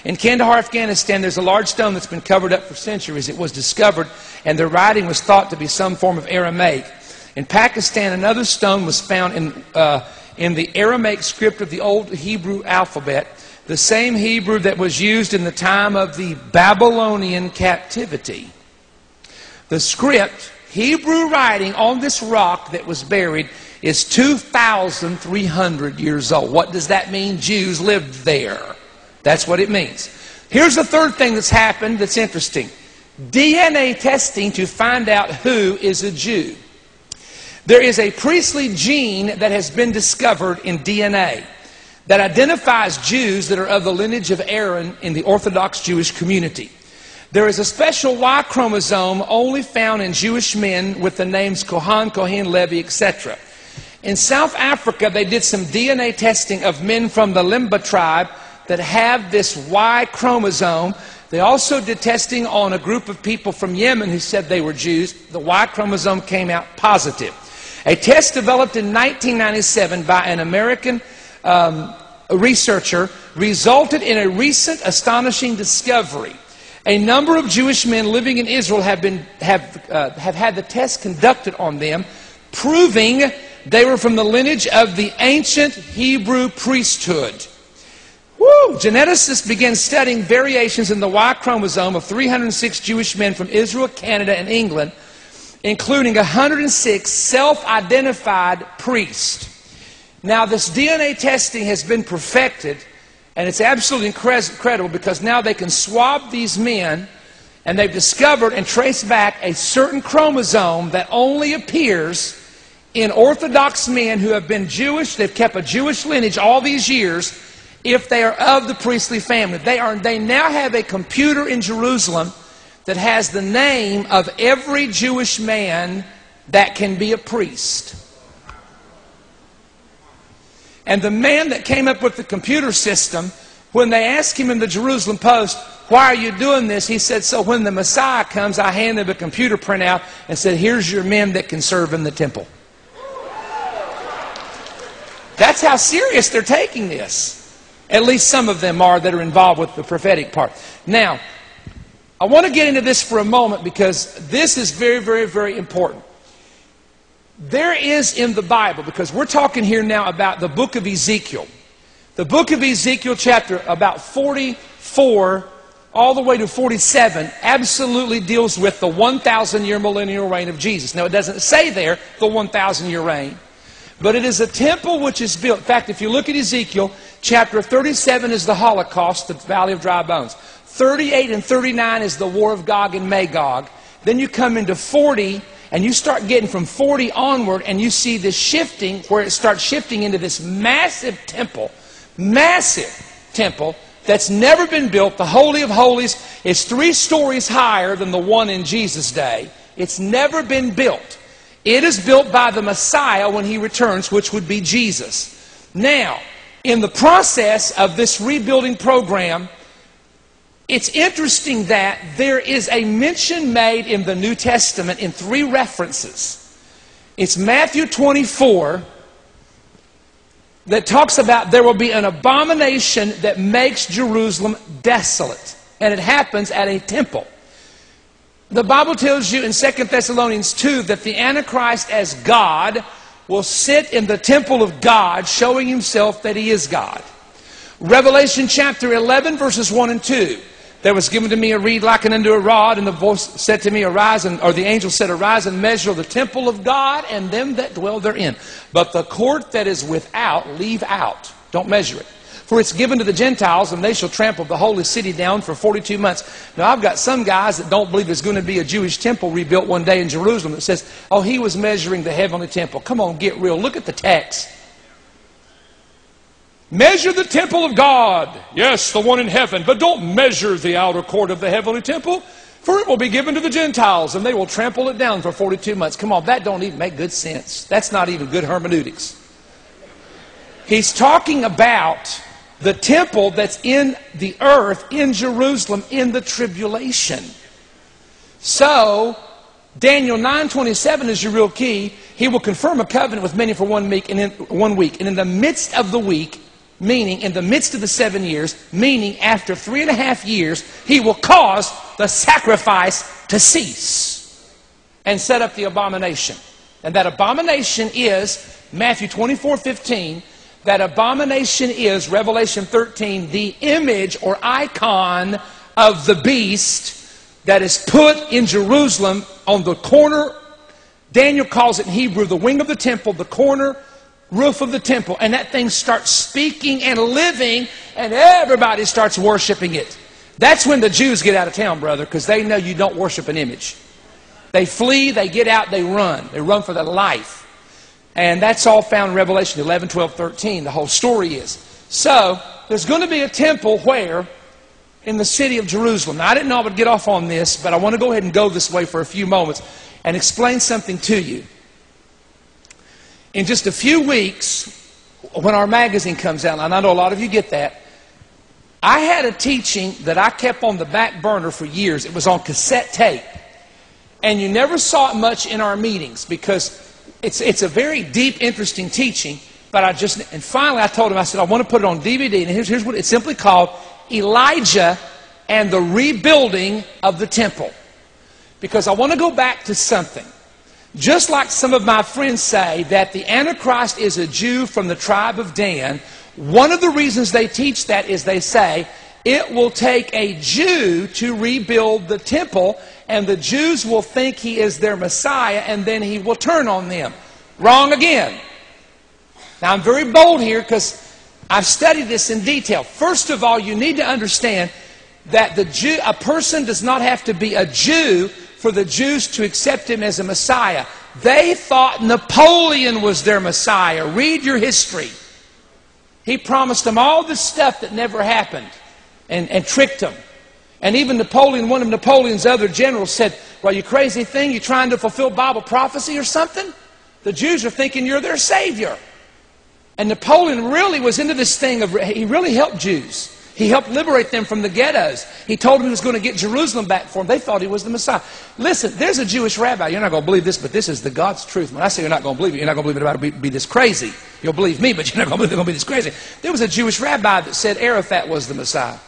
In Kandahar, Afghanistan, there's a large stone that's been covered up for centuries. It was discovered, and the writing was thought to be some form of Aramaic. In Pakistan, another stone was found in the Aramaic script of the old Hebrew alphabet, the same Hebrew that was used in the time of the Babylonian captivity. The script, Hebrew writing on this rock that was buried, is 2,300 years old. What does that mean? Jews lived there. That's what it means. Here's the third thing that's happened that's interesting. DNA testing to find out who is a Jew. There is a priestly gene that has been discovered in DNA that identifies Jews that are of the lineage of Aaron in the Orthodox Jewish community. There is a special Y chromosome only found in Jewish men with the names Kohan, Kohen, Levi, etc. In South Africa, they did some DNA testing of men from the Limba tribe that have this Y chromosome. They also did testing on a group of people from Yemen who said they were Jews. The Y chromosome came out positive. A test developed in 1997 by an American researcher resulted in a recent astonishing discovery. A number of Jewish men living in Israel have had the test conducted on them, proving they were from the lineage of the ancient Hebrew priesthood. Woo! Geneticists began studying variations in the Y chromosome of 306 Jewish men from Israel, Canada, and England, including 106 self-identified priests. Now, this DNA testing has been perfected, and it's absolutely incredible because now they can swab these men, and they've discovered and traced back a certain chromosome that only appears in Orthodox men who have been Jewish. They've kept a Jewish lineage all these years if they are of the priestly family. They now have a computer in Jerusalem that has the name of every Jewish man that can be a priest. And the man that came up with the computer system, when they asked him in the Jerusalem Post, "Why are you doing this?" he said, "So when the Messiah comes, I hand him a computer printout and said, here's your men that can serve in the temple." That's how serious they're taking this. At least some of them are that are involved with the prophetic part. Now, I want to get into this for a moment because this is very, very, very important. There is in the Bible, because we're talking here now about the book of Ezekiel. The book of Ezekiel, chapter about 44 all the way to 47, absolutely deals with the 1,000-year millennial reign of Jesus. Now, it doesn't say there the 1,000-year reign, but it is a temple which is built. In fact, if you look at Ezekiel, chapter 37 is the Holocaust, the Valley of Dry Bones. 38 and 39 is the War of Gog and Magog. Then you come into 40, and you start getting from 40 onward, and you see this shifting, where it starts shifting into this massive temple that's never been built. The Holy of Holies is 3 stories higher than the one in Jesus' day. It's never been built. It is built by the Messiah when He returns, which would be Jesus. Now, in the process of this rebuilding program, it's interesting that there is a mention made in the New Testament in 3 references. It's Matthew 24 that talks about there will be an abomination that makes Jerusalem desolate. And it happens at a temple. The Bible tells you in 2 Thessalonians 2 that the Antichrist as God will sit in the temple of God, showing himself that he is God. Revelation chapter 11 verses 1 and 2. There was given to me a reed likened unto a rod, and the voice said to me, Arise, or the angel said, Arise and measure the temple of God and them that dwell therein. But the court that is without, leave out. Don't measure it. For it's given to the Gentiles, and they shall trample the holy city down for 42 months. Now, I've got some guys that don't believe there's going to be a Jewish temple rebuilt one day in Jerusalem that says, oh, he was measuring the heavenly temple. Come on, get real. Look at the text. Measure the temple of God. Yes, the one in heaven. But don't measure the outer court of the heavenly temple, for it will be given to the Gentiles, and they will trample it down for 42 months. Come on, that don't even make good sense. That's not even good hermeneutics. He's talking about the temple that's in the earth, in Jerusalem, in the tribulation. So, Daniel 9:27 is your real key. He will confirm a covenant with many for 1 week, and in the midst of the week, meaning in the midst of the 7 years, meaning after 3.5 years, he will cause the sacrifice to cease and set up the abomination. And that abomination is Matthew 24:15. That abomination is, Revelation 13, the image or icon of the beast that is put in Jerusalem on the corner. Daniel calls it in Hebrew the wing of the temple, the corner roof of the temple. And that thing starts speaking and living, and everybody starts worshiping it. That's when the Jews get out of town, brother, because they know you don't worship an image. They flee, they get out, they run. They run for their life. And that's all found in Revelation 11, 12, 13. The whole story is. So, there's going to be a temple where? In the city of Jerusalem. Now, I didn't know I would get off on this, but I want to go ahead and go this way for a few moments and explain something to you. In just a few weeks, when our magazine comes out, and I know a lot of you get that, I had a teaching that I kept on the back burner for years. It was on cassette tape. And you never saw it much in our meetings because it's a very deep, interesting teaching. But and finally I told him, I said, I want to put it on DVD. And here's what it's simply called: Elijah and the Rebuilding of the Temple. Because I want to go back to something. Just like some of my friends say that the Antichrist is a Jew from the tribe of Dan, one of the reasons they teach that is they say it will take a Jew to rebuild the temple, and the Jews will think he is their Messiah, and then he will turn on them. Wrong again. Now, I'm very bold here because I've studied this in detail. First of all, you need to understand that a person does not have to be a Jew for the Jews to accept him as a Messiah. They thought Napoleon was their Messiah. Read your history. He promised them all this stuff that never happened and tricked them. And even Napoleon, one of Napoleon's other generals said, well, you crazy thing, you trying to fulfill Bible prophecy or something? The Jews are thinking you're their savior. And Napoleon really was into this thing he really helped Jews. He helped liberate them from the ghettos. He told them he was going to get Jerusalem back for them. They thought he was the Messiah. Listen, there's a Jewish rabbi. You're not going to believe this, but this is the God's truth. When I say you're not going to believe it, you're not going to believe it about to be this crazy. You'll believe me, but you're not going to believe it's going to be this crazy. There was a Jewish rabbi that said Arafat was the Messiah.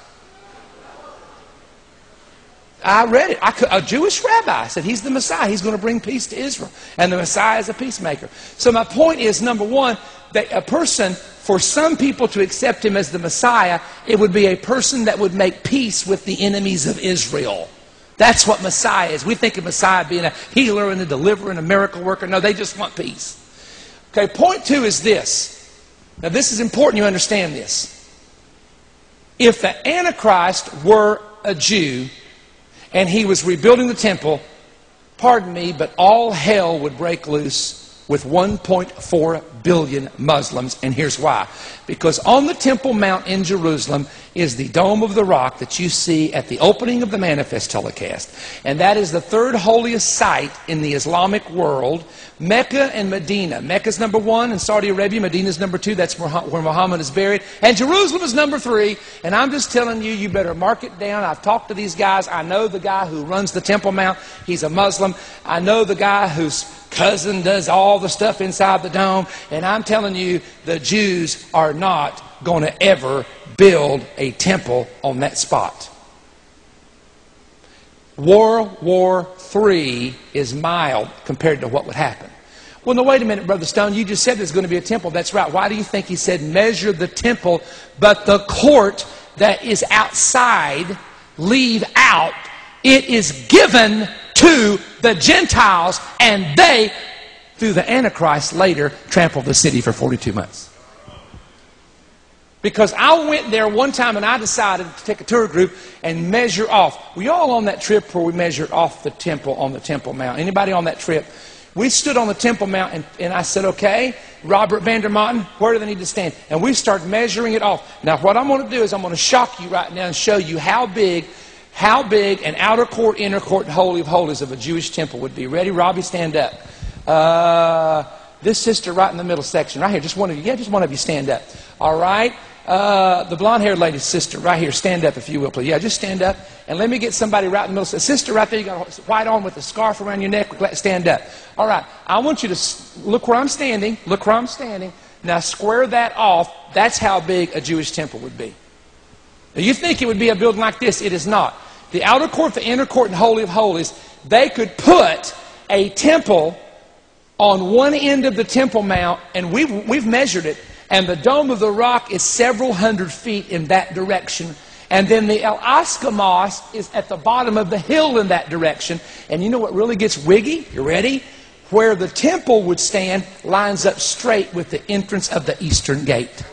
I read it. A Jewish rabbi said he's the Messiah. He's going to bring peace to Israel. And the Messiah is a peacemaker. So my point is, number one, that a person, for some people to accept him as the Messiah, it would be a person that would make peace with the enemies of Israel. That's what Messiah is. We think of Messiah being a healer and a deliverer and a miracle worker. No, they just want peace. Okay, point two is this. Now this is important you understand this. If the Antichrist were a Jew and he was rebuilding the temple, pardon me, but all hell would break loose with 1.4 billion Muslims. And here's why. Because on the Temple Mount in Jerusalem is the Dome of the Rock that you see at the opening of the Manifest telecast. And that is the third holiest site in the Islamic world. Mecca and Medina. Mecca's number 1 in Saudi Arabia. Medina's number 2. That's where Muhammad is buried. And Jerusalem is number 3. And I'm just telling you, you better mark it down. I've talked to these guys. I know the guy who runs the Temple Mount. He's a Muslim. I know the guy whose cousin does all the stuff inside the dome. And I'm telling you, the Jews are not going to ever build a temple on that spot. World War III is mild compared to what would happen. Well, no, wait a minute, Brother Stone. You just said there's going to be a temple. That's right. Why do you think he said measure the temple, but the court that is outside, leave out? It is given to the Gentiles, and they, through the Antichrist, later trample the city for 42 months. Because I went there one time and I decided to take a tour group and measure off. Were you all on that trip where we measured off the temple on the Temple Mount? Anybody on that trip? We stood on the Temple Mount and I said, okay, Robert Vandermotten, where do they need to stand? And we started measuring it off. Now what I'm going to do is I'm going to shock you right now and show you how big an outer court, inner court, and holy of holies of a Jewish temple would be. Ready? Robbie, stand up. This sister right in the middle section, right here, just one of you. Yeah, just one of you stand up. All right. The blonde-haired lady's sister right here, stand up if you will, please. Yeah, just stand up. And let me get somebody right in the middle. Sister right there, you got a white on with a scarf around your neck. Stand up. All right. I want you to look where I'm standing. Look where I'm standing. Now square that off. That's how big a Jewish temple would be. Now you think it would be a building like this. It is not. The outer court, the inner court, and Holy of Holies, they could put a temple on one end of the Temple Mount, and we've measured it, and the Dome of the Rock is several hundred feet in that direction. And then the El Aqsa Mosque is at the bottom of the hill in that direction. And you know what really gets wiggy? You ready? Where the temple would stand lines up straight with the entrance of the eastern gate.